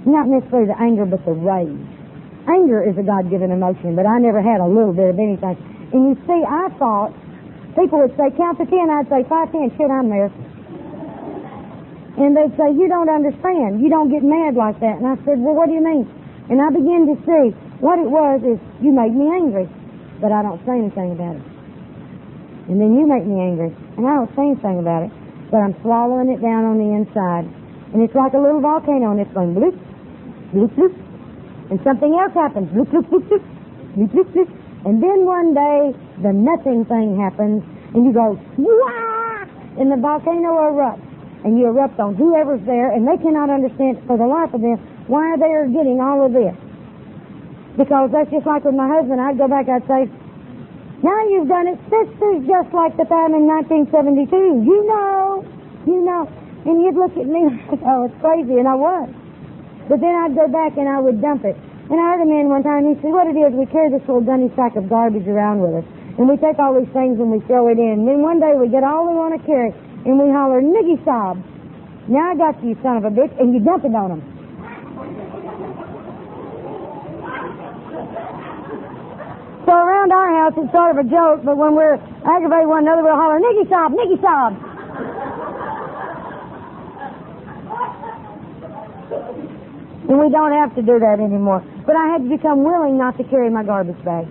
Speaker 1: Not necessarily the anger, but the rage. Anger is a God-given emotion, but I never had a little bit of anything. And you see, I thought, people would say, count to 10, I'd say 5, 10, shit, I'm there. And they'd say, you don't understand. You don't get mad like that. And I said, well, what do you mean? And I began to see what it was is, you made me angry, but I don't say anything about it. And then you make me angry, and I don't say anything about it, but I'm swallowing it down on the inside. And it's like a little volcano, and it's going bloop, bloop, bloop. And something else happens, bloop, bloop, bloop, bloop, bloop, bloop, bloop. And then one day, the nothing thing happens, and you go, wah! And the volcano erupts. And you erupt on whoever's there, and they cannot understand for the life of them why they are getting all of this. Because that's just like with my husband. I'd go back, I'd say, Now you've done it, sisters, just like the time in 1972. You know. And you'd look at me like, oh, it's crazy, and I was. But then I'd go back and I would dump it. And I heard a man one time, he said, what it is, we carry this little gunny sack of garbage around with us. And we take all these things and we throw it in. And then one day we get all we want to carry, and we holler, niggy sob. Now I got you, son of a bitch, and you dump it on them. So around our house, it's sort of a joke, but when we're aggravated one another, we'll holler, niggy sob, niggy sob. And we don't have to do that anymore. But I had to become willing not to carry my garbage bag.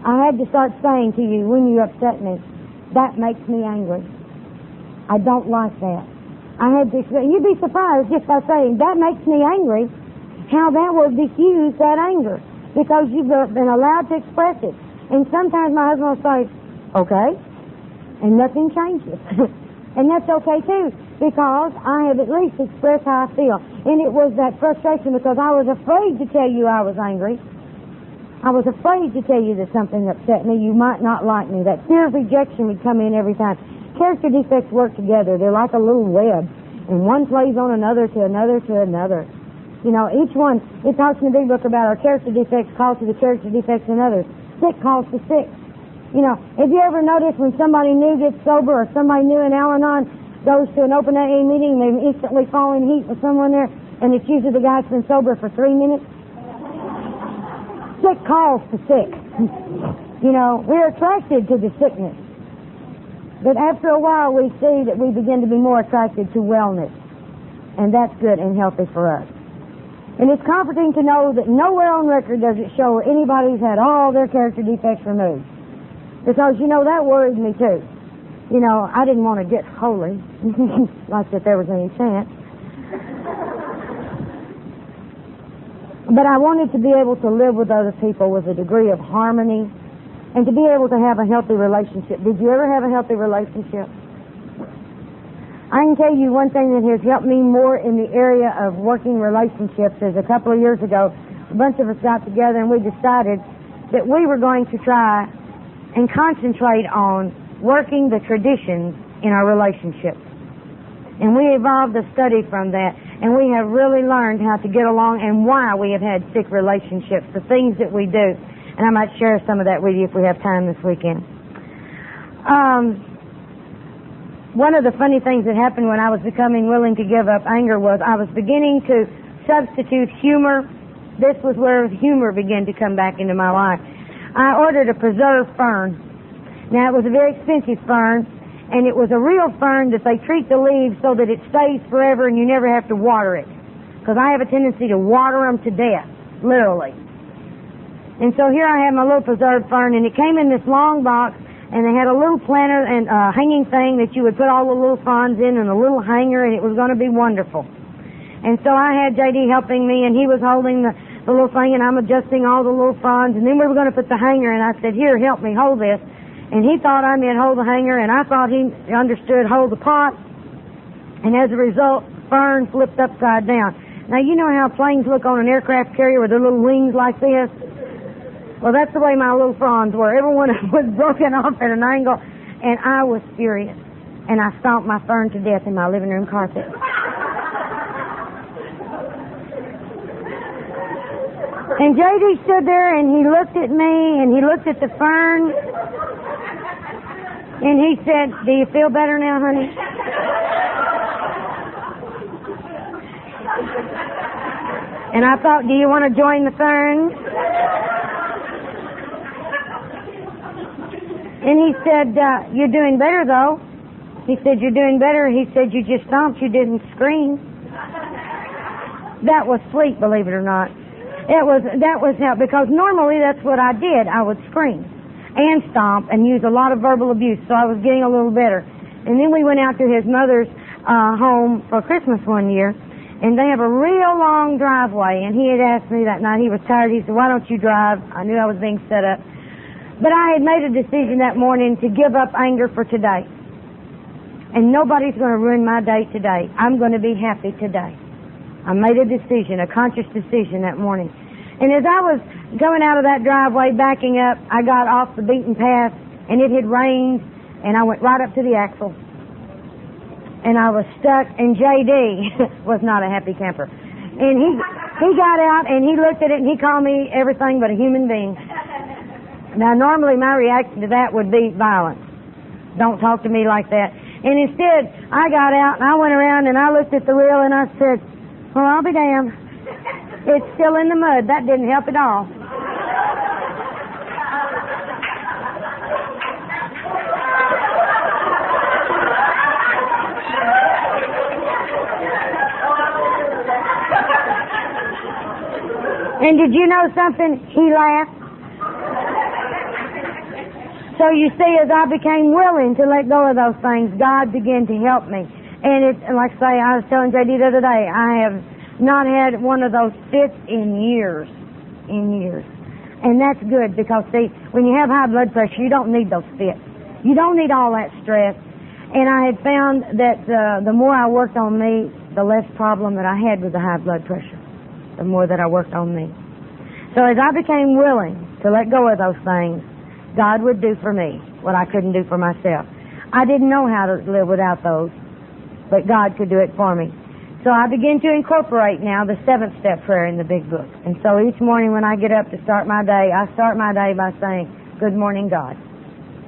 Speaker 1: I had to start saying to you, when you upset me, that makes me angry. I don't like that. I had to, you'd be surprised just by saying, that makes me angry, how that will diffuse that anger. Because you've been allowed to express it. And sometimes my husband will say, okay, and nothing changes. And that's okay too, because I have at least expressed how I feel. And it was that frustration because I was afraid to tell you I was angry. I was afraid to tell you that something upset me. You might not like me. That fear of rejection would come in every time. Character defects work together. They're like a little web. And one plays on another to another to another. You know, each one, it talks in the big book about our character defects calls to the character defects in others. Sick calls to sick. You know, have you ever noticed when somebody new gets sober or somebody new in Al-Anon goes to an open AA meeting and they instantly fall in heat with someone there, and it's usually the guy that's been sober for 3 minutes? Sick calls to sick. You know, we're attracted to the sickness. But after a while we see that we begin to be more attracted to wellness. And that's good and healthy for us. And it's comforting to know that nowhere on record does it show anybody's had all their character defects removed. Because, you know, that worried me too. You know, I didn't want to get holy, like that there was any chance. But I wanted to be able to live with other people with a degree of harmony and to be able to have a healthy relationship. Did you ever have a healthy relationship? I can tell you one thing that has helped me more in the area of working relationships is a couple of years ago, a bunch of us got together and we decided that we were going to try and concentrate on working the traditions in our relationships. And we evolved a study from that, and we have really learned how to get along and why we have had sick relationships, the things that we do. And I might share some of that with you if we have time this weekend. One of the funny things that happened when I was becoming willing to give up anger was I was beginning to substitute humor. This was where humor began to come back into my life. I ordered a preserved fern. Now, it was a very expensive fern, and it was a real fern that they treat the leaves so that it stays forever and you never have to water it. Because I have a tendency to water them to death, literally. And so here I have my little preserved fern, and it came in this long box, and they had a little planter and hanging thing that you would put all the little fronds in and a little hanger, and it was going to be wonderful. And so I had J.D. helping me, and he was holding the little thing, and I'm adjusting all the little fronds, and then we were going to put the hanger, and I said, here, help me hold this. And he thought I meant hold the hanger, and I thought he understood hold the pot, and as a result, the fern flipped upside down. Now, you know how planes look on an aircraft carrier with their little wings like this? Well, that's the way my little fronds were. Every one of them was broken off at an angle, and I was furious. And I stomped my fern to death in my living room carpet. And J.D. stood there, and he looked at me, and he looked at the fern, and he said, do you feel better now, honey? And I thought, do you want to join the fern? And he said, you're doing better, though. He said, you're doing better. He said, you just stomped, you didn't scream. That was sleep, believe it or not. That was how, because normally that's what I did. I would scream and stomp and use a lot of verbal abuse, so I was getting a little better. And then we went out to his mother's home for Christmas one year, and they have a real long driveway, and he had asked me that night, he was tired, he said, why don't you drive? I knew I was being set up. But I had made a decision that morning to give up anger for today. And nobody's going to ruin my day today. I'm going to be happy today. I made a decision, a conscious decision that morning. And as I was going out of that driveway, backing up, I got off the beaten path, and it had rained, and I went right up to the axle, and I was stuck, and J.D. was not a happy camper. And he got out, and he looked at it, and he called me everything but a human being. Now, normally my reaction to that would be violence. Don't talk to me like that. And instead, I got out, and I went around, and I looked at the wheel, and I said, well, I'll be damned. It's still in the mud. That didn't help at all. And did you know something? He laughed. So you see, as I became willing to let go of those things, God began to help me. And it's like I say, I was telling J.D. the other day, I have not had one of those fits in years. And that's good because, see, when you have high blood pressure, you don't need those fits. You don't need all that stress. And I had found that the more I worked on me, the less problem that I had with the high blood pressure, the more that I worked on me. So as I became willing to let go of those things, God would do for me what I couldn't do for myself. I didn't know how to live without those, but God could do it for me. So I begin to incorporate now the 7th step prayer in the big book. And so each morning when I get up to start my day, I start my day by saying, good morning, God,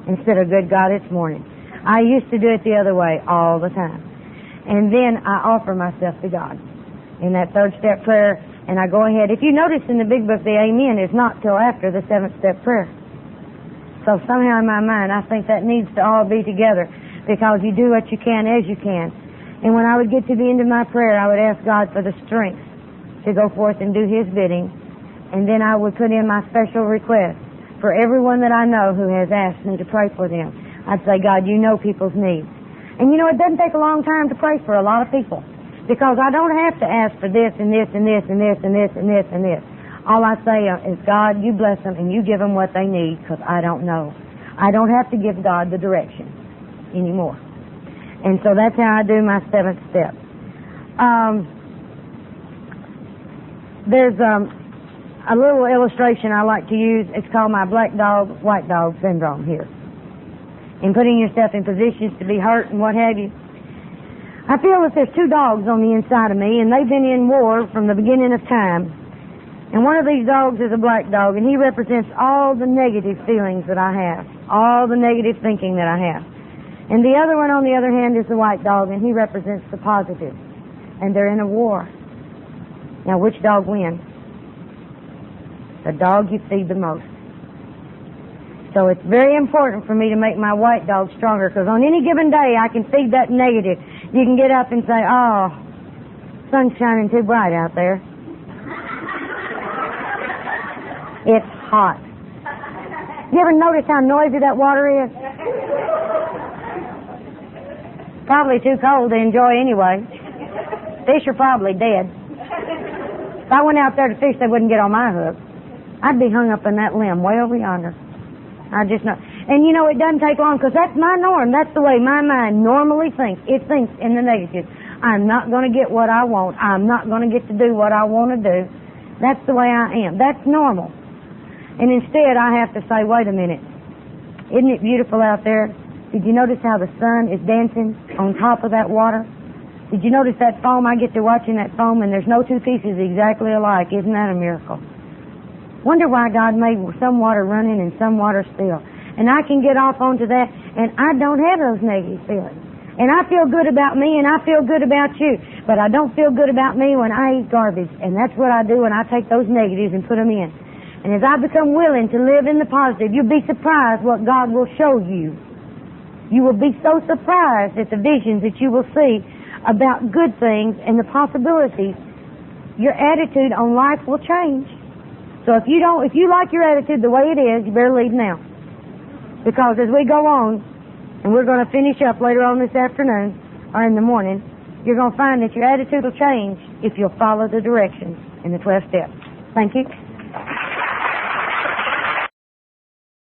Speaker 1: instead of good God, it's morning. I used to do it the other way all the time. And then I offer myself to God in that 3rd step prayer, and I go ahead. If you notice in the big book, the amen is not till after the 7th step prayer. So somehow in my mind, I think that needs to all be together because you do what you can as you can. And when I would get to the end of my prayer, I would ask God for the strength to go forth and do His bidding. And then I would put in my special request for everyone that I know who has asked me to pray for them. I'd say, God, you know people's needs. And you know, it doesn't take a long time to pray for a lot of people because I don't have to ask for this and this and this and this and this and this and this. All I say is, God, you bless them and you give them what they need because I don't know. I don't have to give God the direction anymore. And so that's how I do my 7th step. There's a little illustration I like to use. It's called my black dog, white dog syndrome here. In putting yourself in positions to be hurt and what have you. I feel that there's 2 dogs on the inside of me and they've been in war from the beginning of time. And one of these dogs is a black dog, and he represents all the negative feelings that I have, all the negative thinking that I have. And the other one, on the other hand, is the white dog, and he represents the positive. And they're in a war. Now, which dog wins? The dog you feed the most. So it's very important for me to make my white dog stronger, because on any given day I can feed that negative. You can get up and say, oh, sun's shining too bright out there. It's hot. You ever notice how noisy that water is? Probably too cold to enjoy anyway. Fish are probably dead. If I went out there to fish, they wouldn't get on my hook. I'd be hung up in that limb way over yonder. I just know. And you know, it doesn't take long because that's my norm. That's the way my mind normally thinks. It thinks in the negative. I'm not going to get what I want. I'm not going to get to do what I want to do. That's the way I am. That's normal. And instead, I have to say, wait a minute. Isn't it beautiful out there? Did you notice how the sun is dancing on top of that water? Did you notice that foam? I get to watching that foam, and there's no 2 pieces exactly alike. Isn't that a miracle? Wonder why God made some water running and some water still. And I can get off onto that, and I don't have those negative feelings. And I feel good about me, and I feel good about you. But I don't feel good about me when I eat garbage. And that's what I do when I take those negatives and put them in. And as I become willing to live in the positive, you'll be surprised what God will show you. You will be so surprised at the visions that you will see about good things and the possibilities. Your attitude on life will change. So if you like your attitude the way it is, you better leave now. Because as we go on, and we're going to finish up later on this afternoon, or in the morning, you're going to find that your attitude will change if you'll follow the directions in the 12 steps. Thank you.